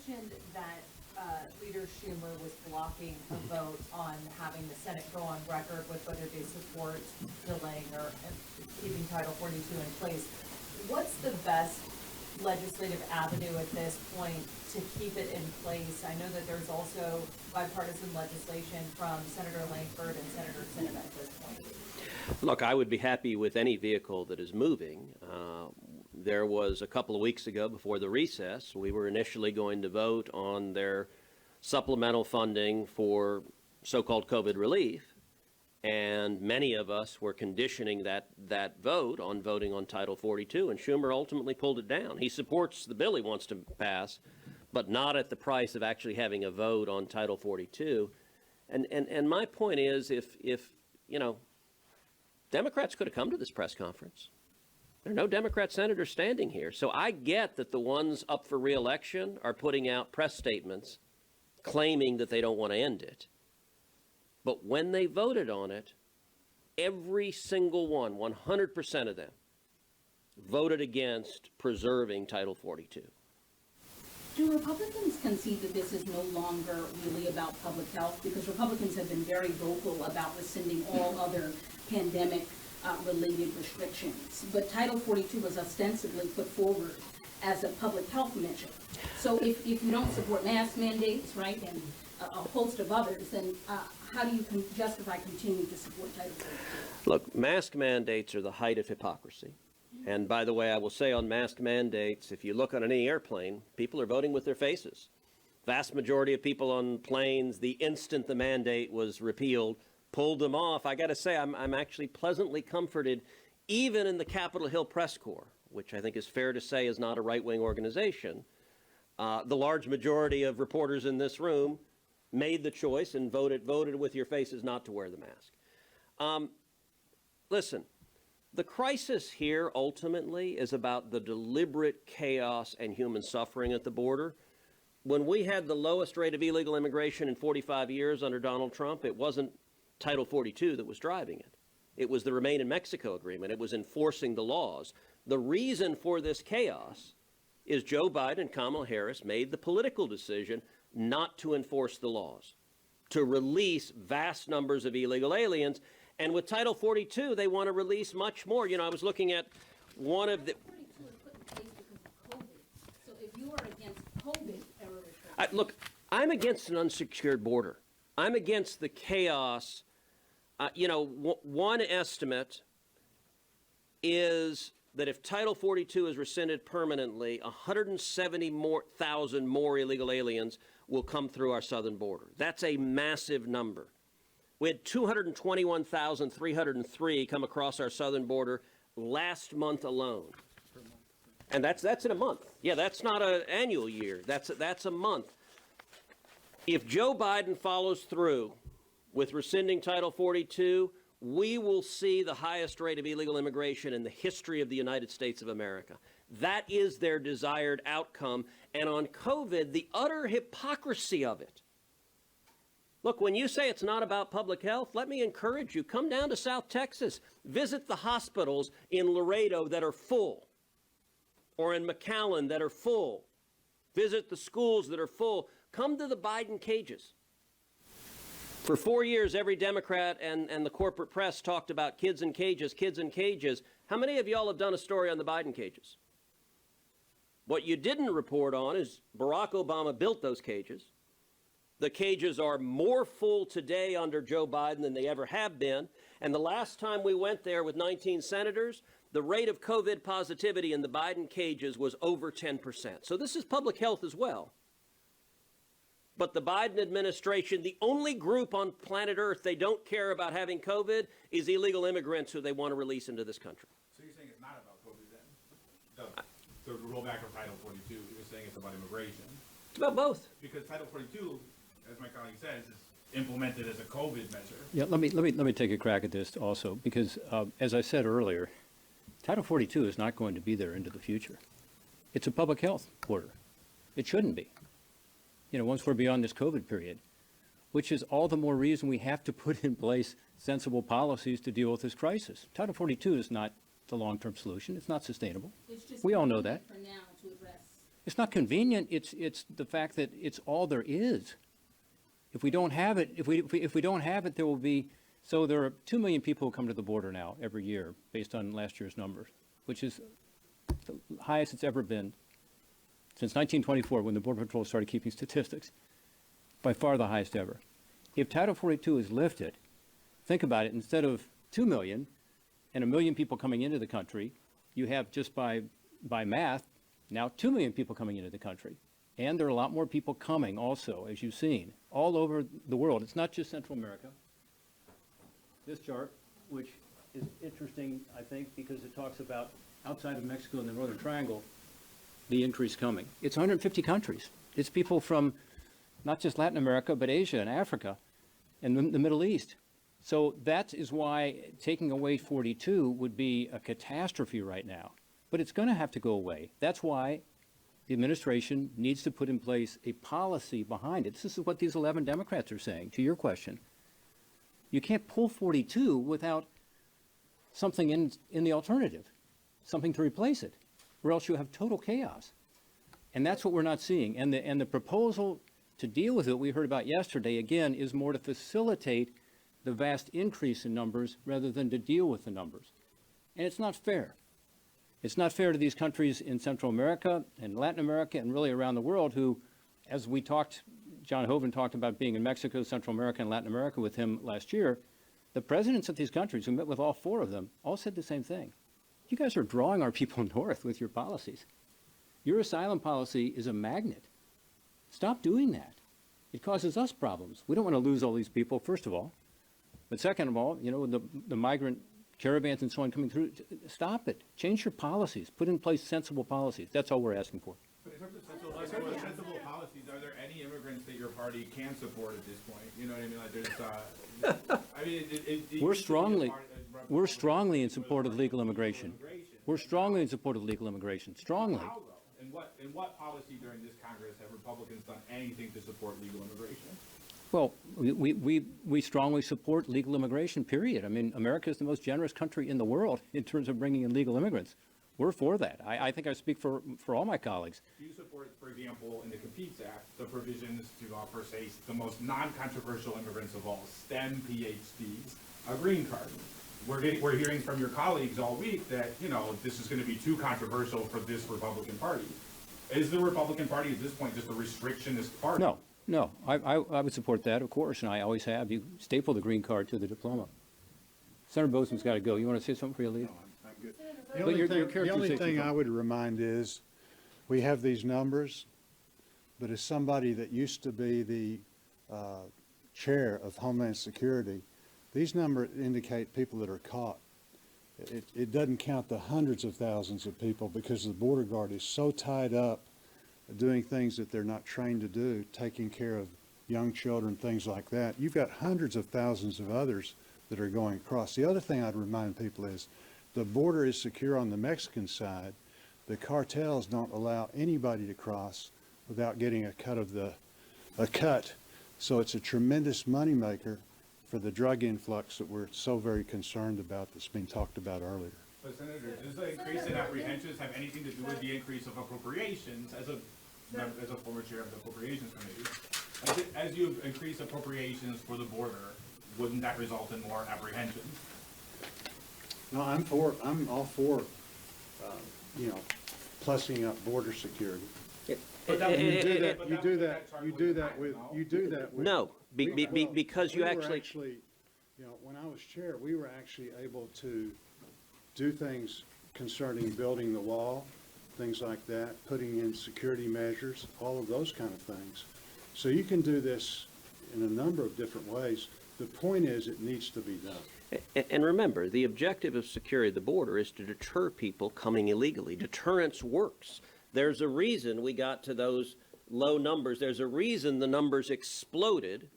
mentioned that Leader Schumer was blocking a vote on having the Senate go on record with whether they support delaying or keeping Title 42 in place. What's the best legislative avenue at this point to keep it in place? I know that there's also bipartisan legislation from Senator Langford and Senator Sinema at this point. Look, I would be happy with any vehicle that is moving. There was a couple of weeks ago before the recess, we were initially going to vote on their supplemental funding for so-called COVID relief. And many of us were conditioning that vote on voting on Title 42, and Schumer ultimately pulled it down. He supports the bill he wants to pass, but not at the price of actually having a vote on Title 42. And my point is, if you know, Democrats could have come to this press conference. There are no Democrat senators standing here. So I get that the ones up for re-election are putting out press statements claiming that they don't want to end it. But when they voted on it, every single one, 100% of them, voted against preserving Title 42. Do Republicans concede that this is no longer really about public health? Because Republicans have been very vocal about rescinding all other pandemic-related restrictions. But Title 42 was ostensibly put forward as a public health measure. So if you don't support mask mandates, right, and a host of others, then how do you justify continuing to support Title 42? Look, mask mandates are the height of hypocrisy. And by the way, I will say on mask mandates, if you look on any airplane, people are voting with their faces. Vast majority of people on planes, the instant the mandate was repealed, pulled them off. I got to say, I'm actually pleasantly comforted, even in the Capitol Hill Press Corps, which I think is fair to say is not a right-wing organization. The large majority of reporters in this room made the choice and voted with your faces not to wear the mask. Listen, the crisis here ultimately is about the deliberate chaos and human suffering at the border. When we had the lowest rate of illegal immigration in 45 years under Donald Trump, it wasn't Title 42 that was driving it. It was the Remain in Mexico agreement. It was enforcing the laws. The reason for this chaos is Joe Biden and Kamala Harris made the political decision not to enforce the laws, to release vast numbers of illegal aliens. And with Title 42, they want to release much more. You know, I was looking at one of the... Title 42 was put in place because of COVID. So if you are against COVID era restrictions... Look, I'm against an unsecured border. I'm against the chaos. One estimate is that if Title 42 is rescinded permanently, 170,000 more illegal aliens will come through our southern border. That's a massive number. We had 221,303 come across our southern border last month alone. And that's in a month. Yeah, that's not an annual year. That's a month. If Joe Biden follows through with rescinding Title 42, we will see the highest rate of illegal immigration in the history of the United States of America. That is their desired outcome. And on COVID, the utter hypocrisy of it. Look, when you say it's not about public health, let me encourage you, come down to South Texas, visit the hospitals in Laredo that are full, or in McAllen that are full. Visit the schools that are full. Come to the Biden cages. For 4 years, every Democrat and the corporate press talked about kids in cages, kids in cages. How many of y'all have done a story on the Biden cages? What you didn't report on is Barack Obama built those cages. The cages are more full today under Joe Biden than they ever have been. And the last time we went there with 19 senators, the rate of COVID positivity in the Biden cages was over 10%. So this is public health as well. But the Biden administration, the only group on planet Earth they don't care about having COVID is illegal immigrants who they want to release into this country. So you're saying it's not about COVID then? The rollback of Title 42, you're saying it's about immigration? It's about both. Because Title 42, as my colleague says, is implemented as a COVID measure. Yeah, let me take a crack at this also, because as I said earlier, Title 42 is not going to be there into the future. It's a public health order. It shouldn't be. Once we're beyond this COVID period, which is all the more reason we have to put in place sensible policies to deal with this crisis. Title 42 is not the long-term solution. It's not sustainable. It's just we all know that. For now to address It's not convenient, it's the fact that it's all there is. If we don't have it, if we don't have it, there will be, so there are 2 million people who come to the border now every year, based on last year's numbers, which is the highest it's ever been since 1924, when the Border Patrol started keeping statistics. By far the highest ever. If Title 42 is lifted, think about it, instead of 2 million and 1 million people coming into the country, you have just by math, now 2 million people coming into the country. And there are a lot more people coming also, as you've seen, all over the world. It's not just Central America. This chart, which is interesting, I think, because it talks about outside of Mexico and the Northern Triangle, the increase coming. It's 150 countries. It's people from not just Latin America, but Asia and Africa and the Middle East. So that is why taking away 42 would be a catastrophe right now. But it's going to have to go away. That's why the administration needs to put in place a policy behind it. This is what these 11 Democrats are saying, to your question. You can't pull 42 without something in the alternative, something to replace it, or else you have total chaos. And that's what we're not seeing. And the proposal to deal with it, we heard about yesterday, again, is more to facilitate the vast increase in numbers rather than to deal with the numbers. And it's not fair. It's not fair to these countries in Central America and Latin America and really around the world who, as we talked, John Hoeven talked about being in Mexico, Central America, and Latin America with him last year. The presidents of these countries, who met with all 4 of them, all said the same thing. You guys are drawing our people north with your policies. Your asylum policy is a magnet. Stop doing that. It causes us problems. We don't want to lose all these people, first of all. But second of all, you know, the migrant caravans and so on coming through, stop it. Change your policies. Put in place sensible policies. That's all we're asking for. But in terms of sensible policies, are there any immigrants that your party can support at this point? You know what I mean? Like there's, I mean, We're strongly in support of legal immigration. We're strongly in support of legal immigration. Strongly. How though? In what policy during this Congress have Republicans done anything to support legal immigration? Well, we strongly support legal immigration, period. I mean, America is the most generous country in the world in terms of bringing in legal immigrants. We're for that. I think I speak for all my colleagues. Do you support, for example, in the Competes Act, the provisions to offer, say, the most non-controversial immigrants of all, STEM PhDs, a green card? We're hearing from your colleagues all week that, you know, this is going to be too controversial for this Republican Party. Is the Republican Party at this point just a restrictionist party? No, I would support that, of course, and I always have. You staple the green card to the diploma. Senator Bozeman's got to go. You want to say something before you leave? No, I'm good. But The only thing I would remind is, we have these numbers, but as somebody that used to be the chair of Homeland Security, these numbers indicate people that are caught. It doesn't count the hundreds of thousands of people because the border guard is so tied up doing things that they're not trained to do, taking care of young children, things like that. You've got hundreds of thousands of others that are going across. The other thing I'd remind people is the border is secure on the Mexican side. The cartels don't allow anybody to cross without getting a cut. So it's a tremendous moneymaker for the drug influx that we're so very concerned about that's been talked about earlier. But Senator, does the increase in apprehensions have anything to do with the increase of appropriations? As a former chair of the Appropriations Committee, as you increase appropriations for the border, wouldn't that result in more apprehensions? No, I'm all for, plussing up border security. You do that with. No, because you We were actually, when I was chair, we were actually able to do things concerning building the wall, things like that, putting in security measures, all of those kind of things. So you can do this in a number of different ways. The point is, it needs to be done. and remember, the objective of security of the border is to deter people coming illegally. Deterrence works. There's a reason we got to those low numbers. There's a reason the numbers exploded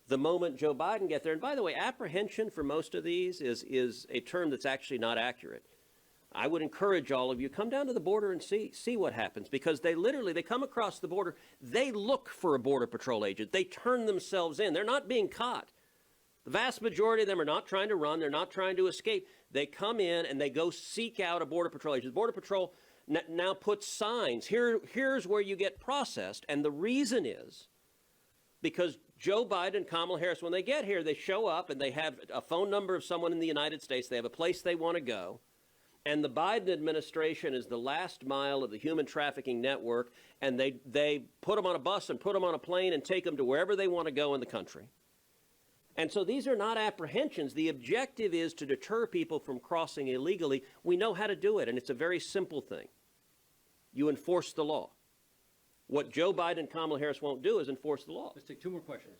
the moment Joe Biden got there. And by the way, apprehension for most of these is a term that's actually not accurate. I would encourage all of you, come down to the border and see what happens, because they come across the border, they look for a Border Patrol agent. They turn themselves in. They're not being caught. The vast majority of them are not trying to run. They're not trying to escape. They come in and they go seek out a Border Patrol agent. The Border Patrol now put signs. Here's where you get processed. And the reason is because Joe Biden and Kamala Harris, when they get here, they show up and they have a phone number of someone in the United States. They have a place they want to go. And the Biden administration is the last mile of the human trafficking network. And they put them on a bus and put them on a plane and take them to wherever they want to go in the country. And so these are not apprehensions. The objective is to deter people from crossing illegally. We know how to do it, and it's a very simple thing. You enforce the law. What Joe Biden and Kamala Harris won't do is enforce the law. Let's take two more questions.